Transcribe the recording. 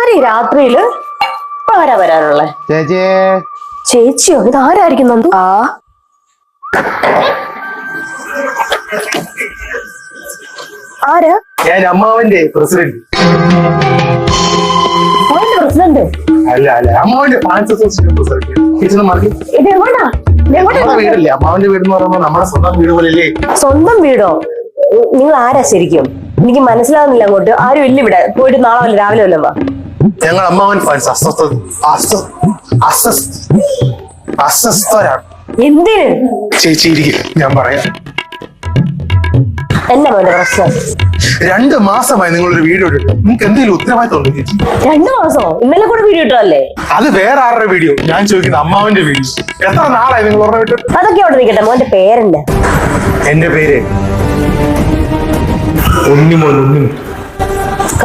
ഇതാരീ രാത്രിയില് ആരാ വരാനുള്ള? ചേച്ചിയോ? ഇത് ആരായിരിക്കും നന്ദു? ആരാ? ഞാൻ അമ്മാവന്റെ പ്രസിഡന്റ്. പ്രസിഡന്റ് അല്ല അല്ല, അമ്മാവന്റെ ഫാൻസ് അസോസിയേഷൻ പ്രസിഡന്റ്. ഇത് എവിടാ? വീടല്ലേ അമ്മാവന്റെ വീട് എന്ന് പറയുമ്പോൾ നമ്മുടെ സ്വന്തം വീട് പോലെയല്ലേ? സ്വന്തം വീടോ? നിങ്ങൾ ആരാ ശരിക്കും? എനിക്ക് മനസ്സിലാവുന്നില്ല. അങ്ങോട്ട് ആരും ഇല്ല ഇവിടെ. പോയിട്ട് നാളെ വല്ല രാവിലെ വല്ലതും വാ. ഞങ്ങൾ അമ്മാവൻ ഫാൻസ് അസ്വസ്ഥരാണ്. എന്തിന്? ചേച്ചി ഇരിക്കും, ഞാൻ പറയാം. എന്നാ മോന്റെ പ്രശ്നം? 2 മാസമായി നിങ്ങളൊരു വീഡിയോ ഇട്ടിട്ട് നിങ്ങൾക്ക് എന്തെങ്കിലും ഉത്തരവാദിത്തം ഉണ്ടോ ചേച്ചി? 2 മാസോ? ഇന്നലെ കൂടെ വീഡിയോ ഇട്ടല്ലേ? അത് വേറെ ആരുടെ വീഡിയോ? ഞാൻ ചോദിക്കുന്നത് അമ്മാവന്റെ വീഡിയോ. എത്ര നാളായി നിങ്ങൾ ഓർമ്മ വിട്ടിട്ട്? അതൊക്കെ അവിടെ നിൽക്കട്ടെ. മോന്റെ പേരെന്താ? എന്റെ പേര് ഉണ്ണിമോൻ.